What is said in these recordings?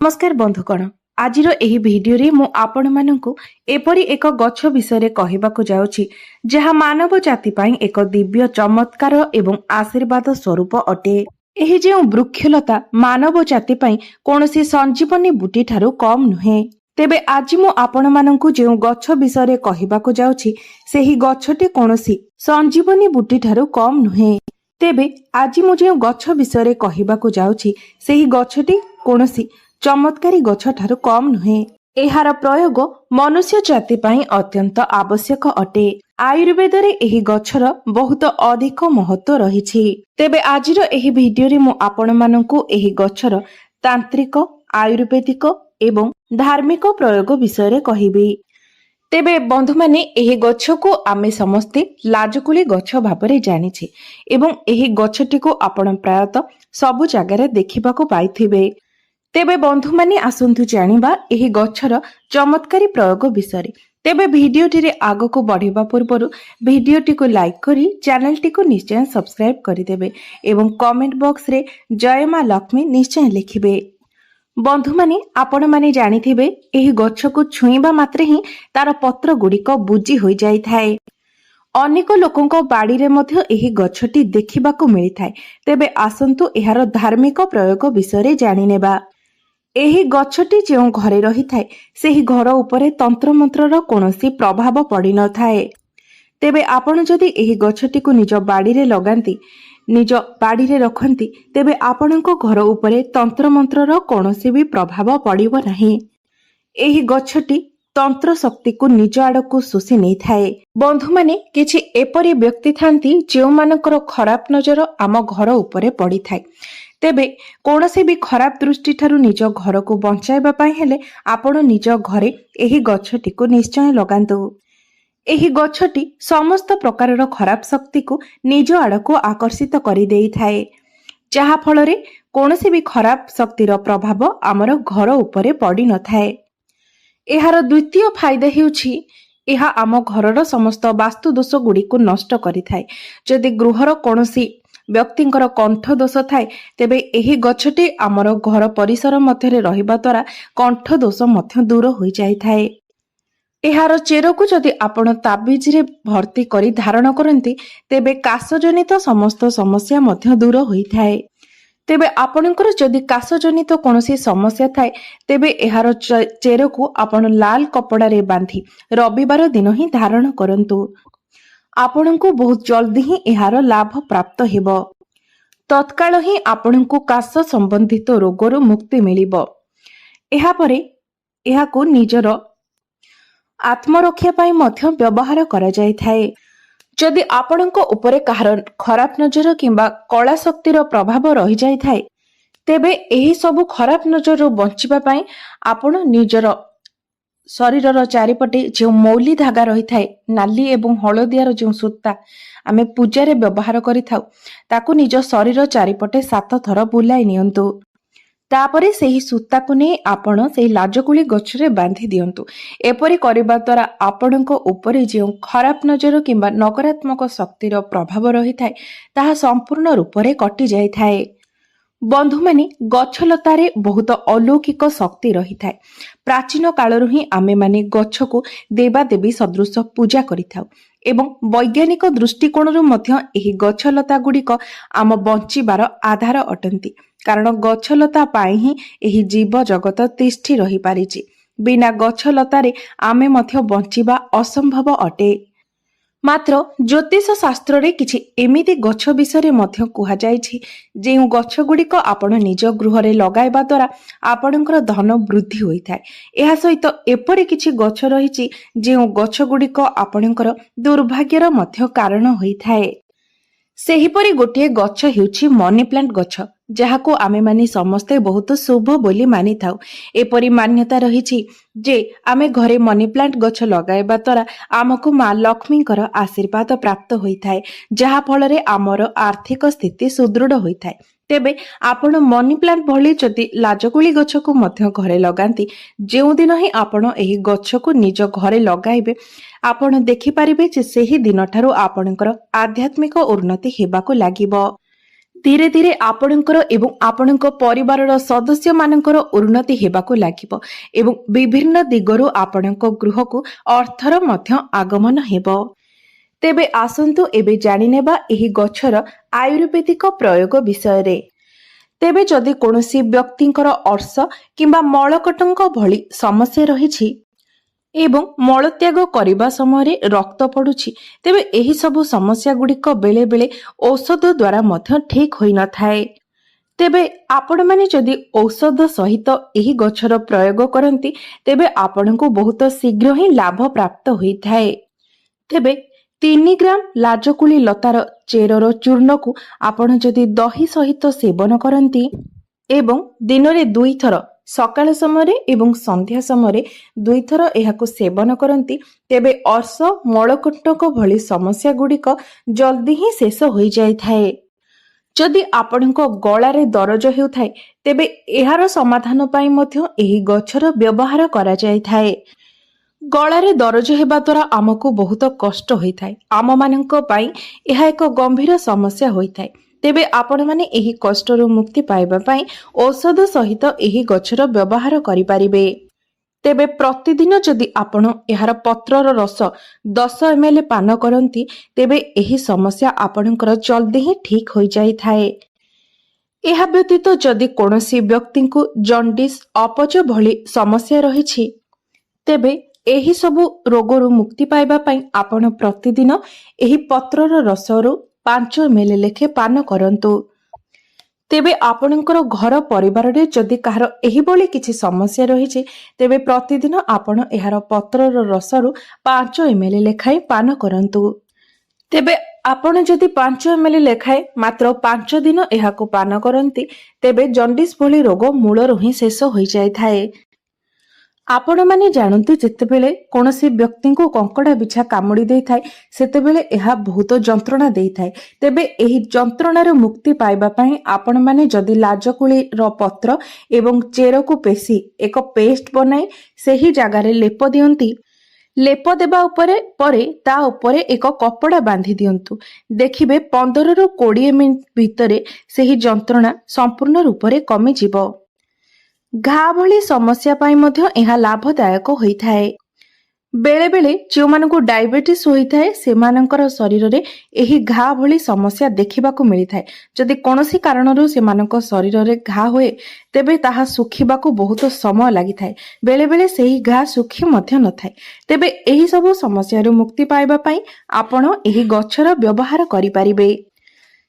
नमस्कार बंधुगण आज भिडियो मु आपण मानकु एपरी एक गछ विषय कहवाकू जाउछि जहा मानव जाति पई एक दिव्य चमत्कार एवं आशीर्वाद स्वरूप अटे। एही जे वृक्षलता मानव जाति पई कोनोसी संजीवनी बूटी ठारू कम नुहे। तेबे आज मु आपण मानकु जे गछ विषय कहवाकू जाउछि सेही गछटी कोनोसी संजीवनी बूटी ठारू कम नुहे। तेबे आज मु जे गछ विषय कहवाकू जाउछि सेही गछटी कोनोसी चमत्कारी गछ ठारू कम नुहे। एहार प्रयोग मनुष्य जाति पई अत्यंत आवश्यक अटे। आयुर्वेद रे एही गछर बहुत अधिक महत्व रहिछि। तेबे आजिर एही भिडियो रे मु आपण मानकु एही गछर तांत्रिक आयुर्वेदिक एवं धार्मिक प्रयोग विषय रे कहिबी। तेबे बंधु माने एही गछ को आमे समस्ते लाजकुली गछ भाबरे जानिछे एवं एही गछटी को आपण प्रायतः सबु जगह रे देखिबाकू पाइथिबे। तेबे बंधु माने आसंतु जानिबा एही गछर चमत्कारी प्रयोग विषय। तेबे भिडियोटी रे आगो को बढ़िबा पूर्वरु भिडियोटी को लाइक करी चैनलटी को निश्चय सब्सक्राइब करिदेबे एवं कमेंट बॉक्स रे जय मां लक्ष्मी निश्चय लिखिबे। बंधु माने आपण माने जानिथिबे एही गछ को छुईबा मात्रे ही तार पत्र गुड़िक बुझी होई जाई थाए। अनेक लोकंक बाड़ी रे मध्य एही गछटी देखिबाकू मिली थाए। तेबे आसंतु एहार धार्मिक प्रयोग विषय जानि नेबा। एही गछटी जेउ घरे रही थाए सेही घर उपरे तंत्र मंत्रर कोनोसी प्रभाव पड़ी न थाए। तेबे आपण जदि एही गछटी को निज बाड़ी रे लगांती निज बाड़ी रे रखंती तेबे आपणको घर उपरे तंत्र मंत्रर कोनोसी भी प्रभाव पड़िबो नाही। एही गछटी तंत्र शक्ति को निज आड़को शोषि नहीं थाए। बंधु माने किछि एपरि व्यक्ति थांती जेउ मानकर खराब नजर आम घर उपरे पड़ी थाए। तेबे कोनोसी भी खराब दृष्टि ठारू निज घर को बंचाइबा पई हेले आपण निज घरे एही गछटी को निश्चय लगांतु। एही गछटी समस्त प्रकारर खराब शक्ति को निज आड़को आकर्षित करि देई थाए, जहा फलरे कोनोसी भी खराब शक्तिर प्रभाव आमर घर उपरे पड़ी न थाए। एहार द्वितीय फायदा हेउछि एहा आम घरर समस्त वास्तु दोष गुड़िको नष्ट करिथाए। जदि गृहर कोनोसी व्यक्तिंकर कंठ दोष थाए तेबे एही गछटी आमर घर परिसर मध्यरे रहिबा द्वारा कंठ दोष मध्य दूर होई जाई थाए। एहार चेर को जदि आपण ताबिज रे भर्ती करी धारण करंती तेबे काशजनित समस्त समस्या मध्य दूर होई थाए। तेबे आपणकर जदि काशजनित कोनोसी समस्या थाए तेबे एहार चेर को आपण लाल कपड़ा रे बांधी रविवार दिन ही धारण करंतु। आपणको बहुत जल्दी ही एहार लाभ प्राप्त हेबो। तत्काल ही आपणको काश संबंधित रोगरो मुक्ति मिलिबो। एहा परे एहाको निजर आत्मरक्षा पई मध्य व्यवहार करा जाय थाए। जदि आपणको उपरे काहर खराब नजर किंबा कला शक्तिर प्रभाव रही जाय थाए तेबे एही सब खराब नजर बंचिबा पई आपण निजर शरीरर चारिपटे जो मौली धागा रही थाए नाली एवं हलदियार जो सूता आमे पूजा रे व्यवहार करिथाउ ताकू निज शरीर चारिपटे 7 थर बुलाई नियंतु। तापरे सेही सूता को नै आपण सेही लाजकुली गछरे बांधी दियंतु। एपरि करिबा द्वारा आपणको उपरे जो खराब नजर किंबा नकारात्मक शक्तिर प्रभाव रही थाए ताहा संपूर्ण रूप रे कटि जाय थाए। बंधु माने गछलतारे बहुत अलौकिक शक्ति रही थाए। प्राचीन कालरु ही आमे माने गछ को देवा देवी सदृश पूजा करिथाउ एवं वैज्ञानिक दृष्टिकोणरु मध्य एही गछलता गुड़िक आम बंचिबार आधार अटंती। कारण गछलता पाई ही एही जीव जगत तिष्ठि रही पारिछि। बिना गछलतारे आमे मध्य बंचिबा असंभव अटे। मात्र ज्योतिष शास्त्र रे किछि एमिति गछ विषय मध्य कुहा जायछि जेउ गछ गुड़िक आपण निज गृह रे लगाइबा द्वारा आपणकर धन वृद्धि होई थाए। एहा सहित एपरि किछि गछ रहिछि जेउ गछ गुड़िक आपणकर दुर्भाग्यर मध्य कारण होई थाए। सेहीपरि गोटे गछ हेउछि मनी प्लांट गछ, जहाको आमे माने समस्ते बहुत शुभ बोली मानि थाउ। एपरि मान्यता रहिछि जे आमे घरे मनी प्लांट गछ लगाइबा द्वारा आमको मां लक्ष्मीकर आशीर्वाद प्राप्त होई थाए, जहा फलरे आमर आर्थिक स्थिति सुदृढ़ होई थाए। तेबे आपण मनी प्लांट भली जदि लाजकुली गछ को मध्य घरे लगांती जेउ दिन ही आपण एही गछ को निज घरे लगाइबे आपण देखि परिबे जे सेही दिन ठारू आपणकर आध्यात्मिक उन्नति हेबाको लागिबो। धीरे धीरे आपणकर एवं आपणक परिवारर सदस्य मानकर उन्नति हेबाकु लागिब एवं विभिन्न दिगरु आपणक गृहकु अर्थर मध्य आगमन हेबो। तेबे आसंतु एबे जानिनेबा एही गछर आयुर्वेदिक प्रयोग विषय। तेबे जदि कोनोसी व्यक्तिंकर अर्श किंबा मलकटंक भली समस्या रहिछि एवं मलत्याग करने समय रक्त पड़ुछि, तेबे एही सबु समस्या गुड़िक बेले बेले औषध द्वारा मध्य ठीक होई न थाए। तेबे आपण माने जदि औषध सहित एही गछर प्रयोग करंती तेबे आपणको बहुत शीघ्र ही लाभ प्राप्त होई थाए। तेबे 3 ग्राम लाजकुली लतार चेरर चूर्ण को आपण जदि दही सहित सेवन करंती एवं दिन में 2 थर सकाळ समय एवं संध्या समय 2 थर एहाको सेवन करंती तेबे अर्श मलकंटक भली समस्या गुड़िक जल्दी ही शेष हो जाई थाए। जदि आपणक गलारे दरज हेउथाए तेबे एहार समाधान पाई मध्य एही गछर व्यवहार करा जाई थाए। गलारे दरज हेबा द्वारा आमको बहुत कष्ट होइथाए, आम मानक पाई एहा एक गंभीर समस्या होइथाए। तेबे आपण माने एही कष्टरू मुक्ति पाइबा पाई औषध सहित एही गछर व्यवहार करि पारिबे। तेबे प्रतिदिन जदि आपण एहार पत्रर रस 10 ml पान करंती तेबे एही समस्या आपणकर जल्दी ही ठीक होई जाई थाए। एहा व्यतीत जदि कोनोसी व्यक्ति को जॉन्डिस अपच भली समस्या रहिछि तेबे एही सबु रोगरू मुक्ति पाइबा पाई आपण प्रतिदिन एही पत्रर रसरू 5 ml लेखे पान करंतु। तेबे आपणकर घर परिवार रे जदि कहार एही बोली किछि समस्या रहिछि तेबे प्रतिदिन आपण एहार पत्रर रसरू 5 ml लेखाई पान करंतु। तेबे आपण जदि 5 ml लेखाए मात्र 5 दिन एहाको पान करंती तेबे जॉन्डिस भली रोग मूलरू ही शेष होई जाय थाए। आपण माने जानतु जेतेबेले कोनोसी व्यक्ति को कंकड़ा बिछा कामुड़ी देई थाए सेतेबेले एहा बहुत जंत्रणा देई थाए। तेबे एही जंत्रणार मुक्ति पाइबा पई आपण माने जदि लाजकुली रो पत्र एवं चेर को पेशी एक पेस्ट बनाई सेही जगारे लेप दियंती। लेप देबा उपरे परे ता उपरे एक कपड़ा बांधी दियंतु। देखिबे 15 रु 20 मिनिट भितरे सेही जंत्रणा संपूर्ण रूपरे कमी जिवो। घा भली समस्या पाई मध्य एहा लाभदायक होइथाए। बेले बेले जो मानकु डायबिटीज होइथाए सेमानकर शरीर रे एही घा भली समस्या देखिबाकु मिलिथाए। जदि कोनोसी कारणरू सेमानक शरीर रे घा होए तेबे ताहा सुखिबाकु बहुत समय लागिथाए। बेले बेले सेही घा सुखी मध्य नथाए। तेबे एही सब समस्या रो मुक्ति पाइबा पाई आपण एही गछर व्यवहार करि पारिबे।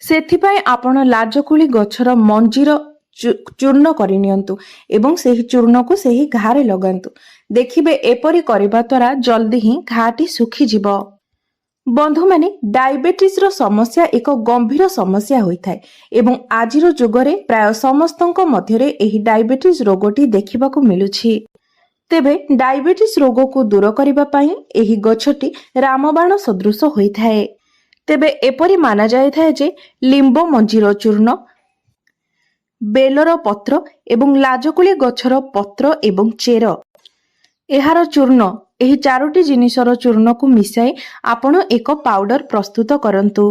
सेथिपाई आपण लाजकुली गछर मंजीर चूर्ण करि नियंतु एवं सेही चूर्ण को सेही घारे लगांतु। देखिबे एपरि करिबा द्वारा जल्दी ही घाटी सुखी जिवो। बंधु माने डायबिटीज रो समस्या एक गंभीर समस्या होइथाए एवं आजिरो जुगरे प्राय समस्तंक मध्यरे एही डायबिटीज रोगटी देखिबाकु मिलुछि। तेबे डायबिटीज रोग को दूर करिबा पई एही गछटी रामबाण सदृश होइथाए। तेबे एपरि माना जायथाए जे लिंब मंजीर चूर्ण, बेलर पत्र एवं लाजकुली गछर पत्र एवं चेर एहार चूर्ण एही 4टी जिनिसर चूर्ण को मिसाई आपण एक पाउडर प्रस्तुत करंतु।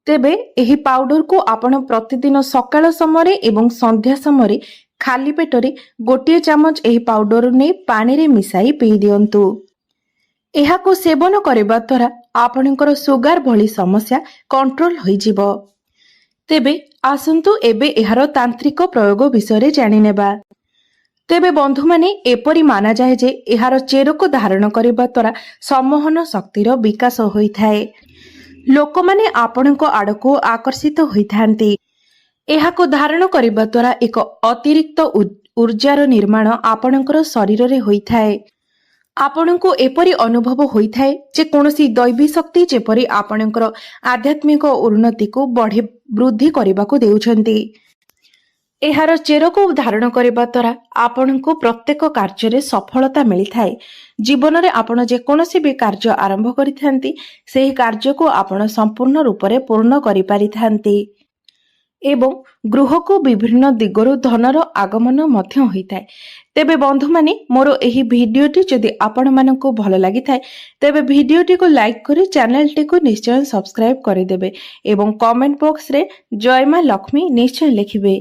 तेबे एही पाउडर को आपण प्रतिदिन सकाळ समय एवं संध्या समय खाली पेटरे 1 चामच एही पाउडर ने पानी रे मिसाई पी दियंतु। एहा को सेवन करबा द्वारा आपणकर सुगार भली समस्या कंट्रोल होई जिवो। तेबे आसंतु एबे एहार तांत्रिक प्रयोग विषय जानि नेबा। तेबे बंधु माने एपरि माना जाए जे एहार चेर को धारण करबा द्वारा सम्मोहन शक्तिर विकास होइथाए। लोक माने आपणक आडको आकर्षित होइथांती। एहा को धारण करबा द्वारा एक अतिरिक्त ऊर्जार निर्माण आपणकर शरीर रे होइथाए। आपणको एपरि अनुभव होइथाए जे कोनोसी दैवी शक्ति जेपरि आपणकर आध्यात्मिक उन्नति को बढ़े वृद्धि करबाको देउछंती। एहार चेर को धारण करबा द्वारा आपणको प्रत्येक कार्य रे सफलता मिलिथाए। जीवन रे आपण जे कोनोसी भी कार्य आरंभ करिथांती सेही कार्य को आपण संपूर्ण रूप रे पूर्ण करि पारिथांती। ଏବଂ ଗୃହକୁ ବିଭିନ୍ନ ଦିଗରୁ ଧନର ଆଗମନ ମଧ୍ୟ ହୋଇଥାଏ। ତେବେ ବନ୍ଧୁମାନେ, ମୋର ଏହି ଭିଡିଓଟି ଯଦି ଆପଣମାନଙ୍କୁ ଭଲ ଲାଗିଥାଏ ତେବେ ଭିଡିଓଟିକୁ ଲାଇକ୍ କରି ଚ୍ୟାନେଲଟିକୁ ନିଶ୍ଚୟ ସବସ୍କ୍ରାଇବ୍ କରିଦେବେ ଏବଂ କମେଣ୍ଟ ବକ୍ସରେ ଜୟ ମା ଲକ୍ଷ୍ମୀ ନିଶ୍ଚୟ ଲେଖିବେ।